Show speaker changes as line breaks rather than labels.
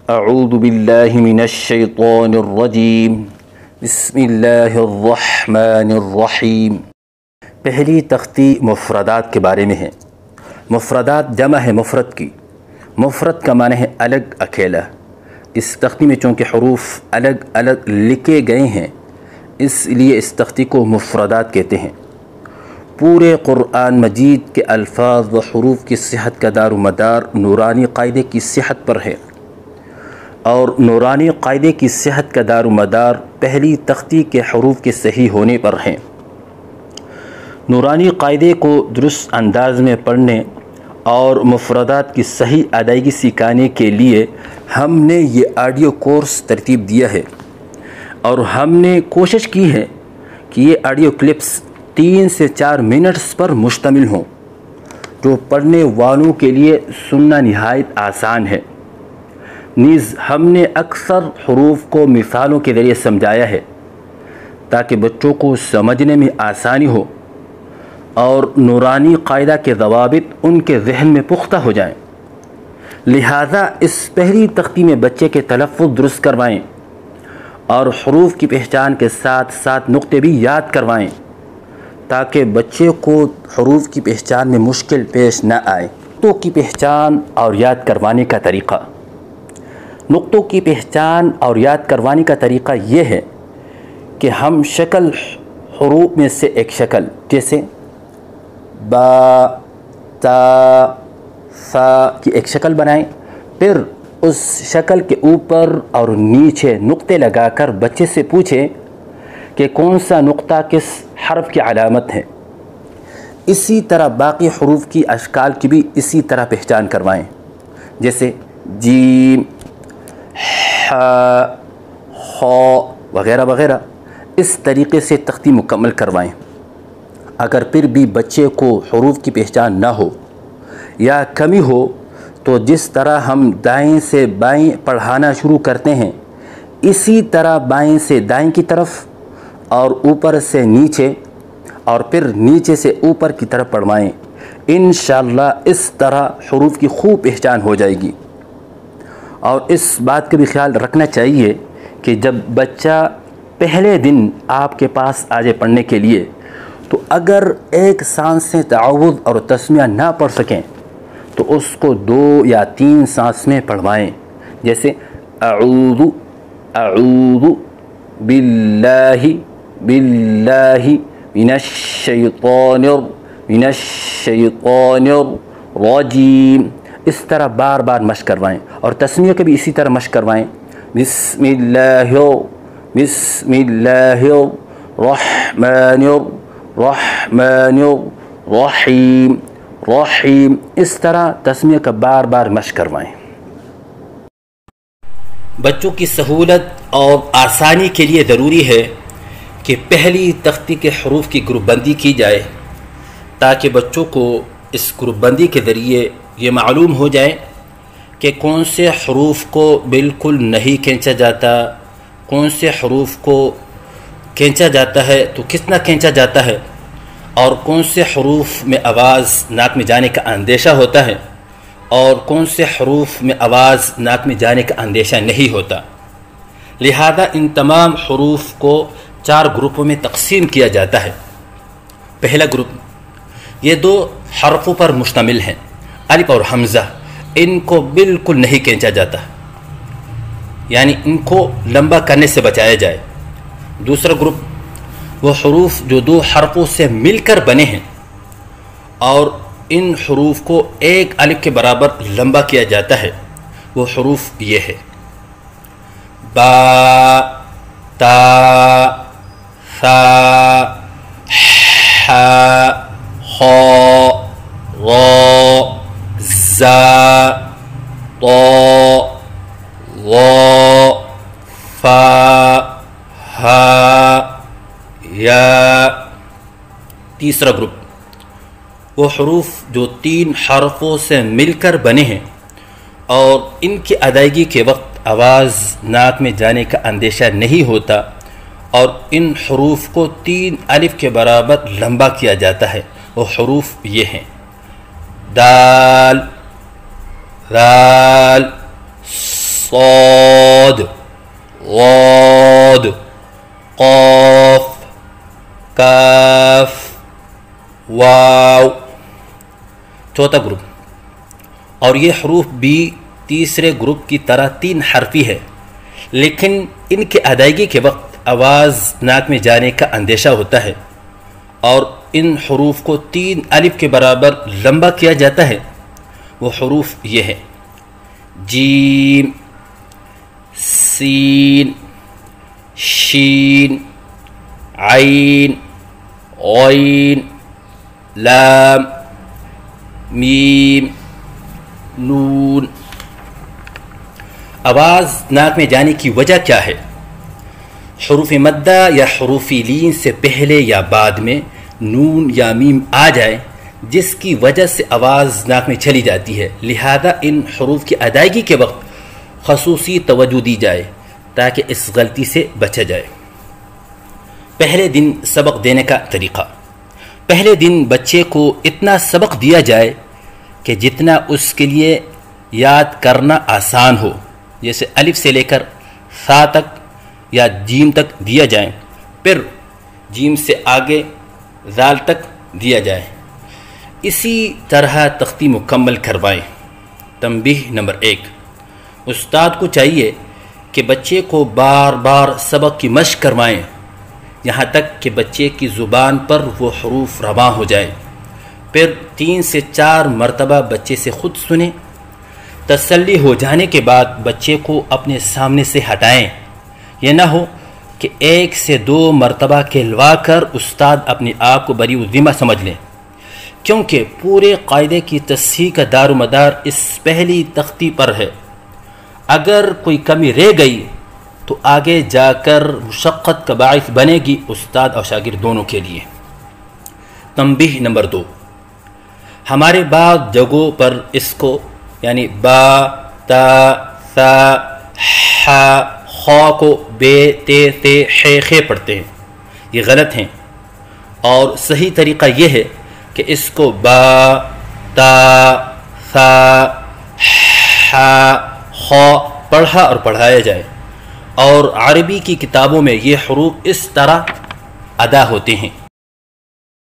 اعوذ باللہ من الشیطان الرجیم بسم اللہ الرحمن الرحیم۔ پہلی تختی مفردات کے بارے میں ہے۔ مفردات جمع ہے مفرد کی۔ مفرد کا معنی ہے الگ، اکیلا۔ اس تختی میں چونکہ حروف الگ الگ لکھے گئے ہیں اس لیے اس تختی کو مفردات کہتے ہیں۔ پورے قرآن مجید کے الفاظ و حروف کی صحت کا دار و مدار نورانی قاعدے کی صحت پر ہے، اور نورانی قاعدے کی صحت کا دار و مدار پہلی تختی کے حروف کے صحیح ہونے پر ہے۔ نورانی قاعدے کو درست انداز میں پڑھنے اور مفردات کی صحیح ادائیگی سکھانے کے لیے ہم نے یہ آڈیو کورس ترتیب دیا ہے، اور ہم نے کوشش کی ہے کہ یہ آڈیو کلپس 3 سے 4 منٹس پر مشتمل ہوں، جو پڑھنے والوں کے لیے سننا نہایت آسان ہے۔ نیز ہم نے اکثر حروف کو مثالوں کے ذریعے سمجھایا ہے تاکہ بچوں کو سمجھنے میں آسانی ہو اور نورانی قاعدہ کے ضوابط ان کے ذہن میں پختہ ہو جائیں۔ لہذا اس پہلی تختی میں بچے کے تلفظ درست کروائیں اور حروف کی پہچان کے ساتھ ساتھ نقطے بھی یاد کروائیں تاکہ بچے کو حروف کی پہچان میں مشکل پیش نہ آئے۔ نقطوں کی پہچان اور یاد کروانے کا طریقہ۔ نقطوں کی پہچان اور یاد کروانے کا طریقہ یہ ہے کہ ہم شکل حروف میں سے ایک شکل جیسے با، تا، ثا کی ایک شکل بنائیں، پھر اس شکل کے اوپر اور نیچے نقطے لگا کر بچے سے پوچھیں کہ کون سا نقطہ کس حرف کی علامت ہے۔ اسی طرح باقی حروف کی اشکال کی بھی اسی طرح پہچان کروائیں، جیسے جیم، ح، خ وغیرہ وغیرہ۔ اس طریقے سے تختی مکمل کروائیں۔ اگر پھر بھی بچے کو حروف کی پہچان نہ ہو یا کمی ہو تو جس طرح ہم دائیں سے بائیں پڑھانا شروع کرتے ہیں اسی طرح بائیں سے دائیں کی طرف اور اوپر سے نیچے اور پھر نیچے سے اوپر کی طرف پڑھوائیں۔ انشاءاللہ اس طرح حروف کی خوب پہچان ہو جائے گی۔ اور اس بات کا بھی خیال رکھنا چاہیے کہ جب بچہ پہلے دن آپ کے پاس آ جائے پڑھنے کے لیے تو اگر ایک سانس سے تعوذ اور تسمیہ نہ پڑھ سکیں تو اس کو 2 یا 3 سانس میں پڑھوائیں، جیسے اعوذ اعوذ باللہ باللہ من الشیطان الرجیم۔ اس طرح بار بار مشق کروائیں، اور تسمیہ کے بھی اسی طرح مشق کروائیں۔ بسم اللہ الرحمن الرحمن الرحیم رحیم۔ اس طرح تسمیہ کا بار بار مشق کروائیں۔ بچوں کی سہولت اور آسانی کے لیے ضروری ہے کہ پہلی تختی کے حروف کی گروپ بندی کی جائے تاکہ بچوں کو اس گروپ بندی کے ذریعے یہ معلوم ہو جائے کہ کون سے حروف کو بالکل نہیں کھینچا جاتا، کون سے حروف کو کھینچا جاتا ہے تو کتنا کھینچا جاتا ہے، اور کون سے حروف میں آواز ناک میں جانے کا اندیشہ ہوتا ہے اور کون سے حروف میں آواز ناک میں جانے کا اندیشہ نہیں ہوتا۔ لہذا ان تمام حروف کو 4 گروپوں میں تقسیم کیا جاتا ہے۔ پہلا گروپ یہ 2 حرفوں پر مشتمل ہیں، الف اور حمزہ۔ ان کو بالکل نہیں کھینچا جاتا، یعنی ان کو لمبا کرنے سے بچایا جائے۔ دوسرا گروپ وہ حروف جو 2 حرفوں سے مل کر بنے ہیں اور ان حروف کو 1 الف کے برابر لمبا کیا جاتا ہے، وہ حروف یہ ہے: با، تا، ثا، ح، خ، غ، ز، ط، ظ، ف، ہ، یا۔ تیسرا گروپ وہ حروف جو 3 حرفوں سے مل کر بنے ہیں اور ان کی ادائیگی کے وقت آواز ناک میں جانے کا اندیشہ نہیں ہوتا، اور ان حروف کو 3 الف کے برابر لمبا کیا جاتا ہے، وہ حروف یہ ہیں: دال، ذال، صاد ضاد قاف کاف واو. چوتھا گروپ، اور یہ حروف بھی تیسرے گروپ کی طرح 3 حرفی ہے، لیکن ان کی ادائیگی کے وقت آواز ناک میں جانے کا اندیشہ ہوتا ہے، اور ان حروف کو 3 الف کے برابر لمبا کیا جاتا ہے. وہ حروف یہ ہیں: جیم، سین، شین، عین، غین، لام، میم، نون. آواز ناک میں جانے کی وجہ کیا ہے؟ حروف مدہ یا حروف لین سے پہلے یا بعد میں نون یا میم آ جائے، جس کی وجہ سے آواز ناک میں چلی جاتی ہے. لہذا ان حروف کی ادائیگی کے وقت خصوصی توجہ دی جائے تاکہ اس غلطی سے بچا جائے. پہلے دن سبق دینے کا طریقہ: پہلے دن بچے کو اتنا سبق دیا جائے کہ جتنا اس کے لیے یاد کرنا آسان ہو، جیسے الف سے لے کر ثا تک یا جیم تک دیا جائے، پھر جیم سے آگے ذال تک دیا جائے. اسی طرح تختی مکمل کروائیں. تنبیہ نمبر 1: استاد کو چاہیے کہ بچے کو بار بار سبق کی مشق کروائیں یہاں تک کہ بچے کی زبان پر وہ حروف رواں ہو جائے. پھر 3 سے 4 مرتبہ بچے سے خود سنیں. تسلی ہو جانے کے بعد بچے کو اپنے سامنے سے ہٹائیں. یہ نہ ہو کہ 1 سے 2 مرتبہ کہلوا کر استاد اپنے آپ کو بری الذمہ سمجھ لیں، کیونکہ پورے قاعدے کی تصحیح کا دار و مدار اس پہلی تختی پر ہے. اگر کوئی کمی رہ گئی تو آگے جا کر مشقت کا باعث بنے گی استاد اور شاگرد دونوں کے لیے. تنبیہ نمبر 2: ہمارے بعض جگہوں پر اس کو یعنی با، تا، ثا، حا، خا کو بے، تے، تے، حے، خے پڑھتے ہیں. یہ غلط ہیں، اور صحیح طریقہ یہ ہے کہ اس کو با، تا، ثا، حا، خا پڑھا اور پڑھایا جائے. اور عربی کی کتابوں میں یہ حروف اس طرح ادا ہوتے ہیں.